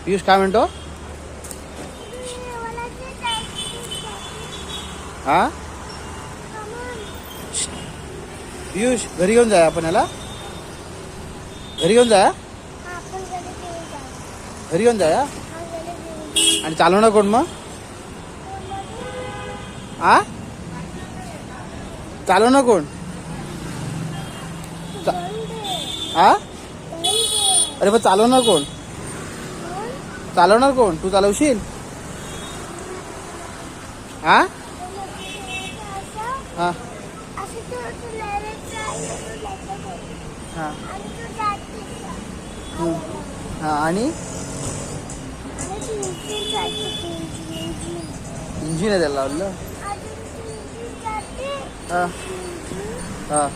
पियुष काय म्हणतो? हा पियुष घरी घेऊन जाय आपण याला. घरी घेऊन जाय. घरी घेऊन जाय. आणि चालवणार कोण मग? हा चालवणार कोण? हा अरे पण चालवणार कोण? चालवणार कोण? तू चालवशील? हा हा हा हा आणि इंजिन आहे त्याला लावलं. हा हा